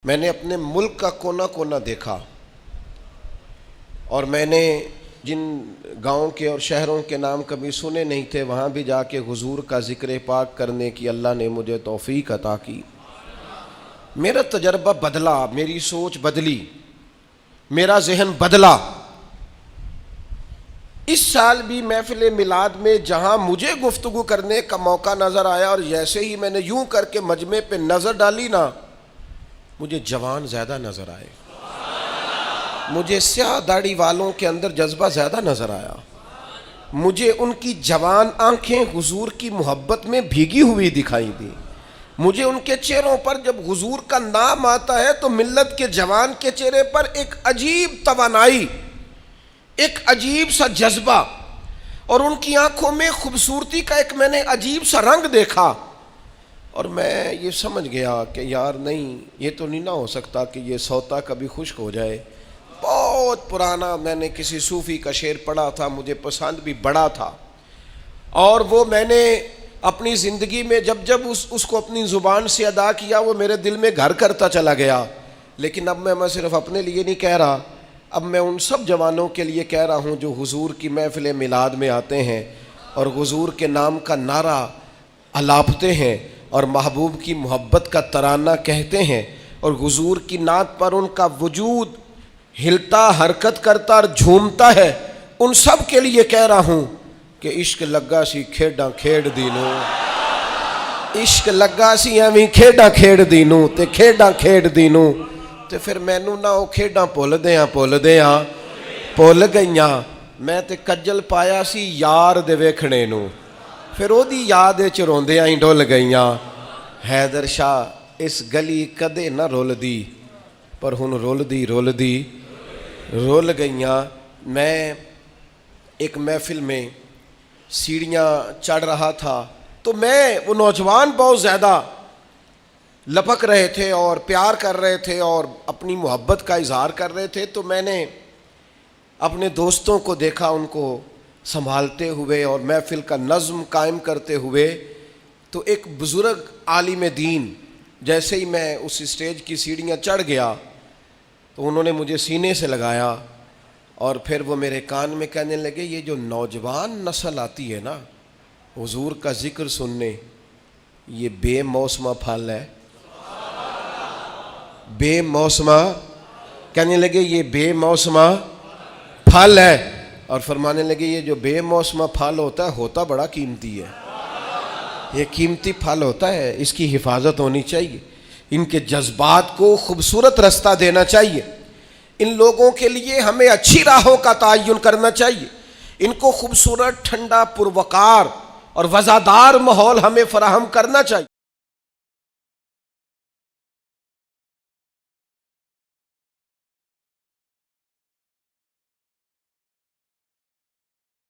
میں نے اپنے ملک کا کونا کونا دیکھا اور میں نے جن گاؤں کے اور شہروں کے نام کبھی سنے نہیں تھے وہاں بھی جا کے حضور کا ذکر پاک کرنے کی اللہ نے مجھے توفیق عطا کی۔ میرا تجربہ بدلا، میری سوچ بدلی، میرا ذہن بدلا۔ اس سال بھی محفل میلاد میں جہاں مجھے گفتگو کرنے کا موقع نظر آیا اور جیسے ہی میں نے یوں کر کے مجمع پہ نظر ڈالی نا، مجھے جوان زیادہ نظر آئے، مجھے سیاہ داڑھی والوں کے اندر جذبہ زیادہ نظر آیا، مجھے ان کی جوان آنکھیں حضور کی محبت میں بھیگی ہوئی دکھائی دی، مجھے ان کے چہروں پر جب حضور کا نام آتا ہے تو ملت کے جوان کے چہرے پر ایک عجیب توانائی، ایک عجیب سا جذبہ اور ان کی آنکھوں میں خوبصورتی کا ایک میں نے عجیب سا رنگ دیکھا، اور میں یہ سمجھ گیا کہ یار نہیں، یہ تو نہیں نہ ہو سکتا کہ یہ سوتا کبھی خشک ہو جائے۔ بہت پرانا میں نے کسی صوفی کا شعر پڑھا تھا، مجھے پسند بھی بڑا تھا، اور وہ میں نے اپنی زندگی میں جب جب اس کو اپنی زبان سے ادا کیا وہ میرے دل میں گھر کرتا چلا گیا۔ لیکن اب میں صرف اپنے لیے نہیں کہہ رہا، اب میں ان سب جوانوں کے لیے کہہ رہا ہوں جو حضور کی محفل میلاد میں آتے ہیں اور حضور کے نام کا نعرہ الاپتے ہیں اور محبوب کی محبت کا ترانہ کہتے ہیں اور حضور کی نعت پر ان کا وجود ہلتا حرکت کرتا اور جھومتا ہے، ان سب کے لیے کہہ رہا ہوں کہ عشق لگا سی کھیڈاں کھیڑ دینوں، عشق لگا سی ایویں کھیڈاں کھیڑ دینوں تے کھیڈاں کھیڑ دینوں تے پھر مینوں نہ او کھیڈاں بھُل گئیاں، میں تے کجل پایا سی یار دے ویکھنے نوں، پھر او دی یاد وچ روندیاں ہی ڈُل گئیاں۔ حیدر شاہ اس گلی کدے نہ رُلدی پر ہن رُلدی رُل گئیاں۔ میں ایک محفل میں سیڑھیاں چڑھ رہا تھا تو وہ نوجوان بہت زیادہ لپک رہے تھے اور پیار کر رہے تھے اور اپنی محبت کا اظہار کر رہے تھے، تو میں نے اپنے دوستوں کو دیکھا ان کو سنبھالتے ہوئے اور محفل کا نظم قائم کرتے ہوئے۔ تو ایک بزرگ عالم دین جیسے ہی میں اس اسٹیج کی سیڑھیاں چڑھ گیا تو انہوں نے مجھے سینے سے لگایا اور پھر وہ میرے کان میں کہنے لگے، یہ جو نوجوان نسل آتی ہے نا حضور کا ذکر سننے، یہ بے موسمہ پھل ہے، بے موسمہ، کہنے لگے یہ بے موسمہ پھل ہے، اور فرمانے لگے یہ جو بے موسمہ پھل ہوتا بڑا قیمتی ہے، یہ قیمتی پھل ہوتا ہے، اس کی حفاظت ہونی چاہیے، ان کے جذبات کو خوبصورت رستہ دینا چاہیے، ان لوگوں کے لیے ہمیں اچھی راہوں کا تعین کرنا چاہیے، ان کو خوبصورت ٹھنڈا پروقار اور وزادار ماحول ہمیں فراہم کرنا چاہیے۔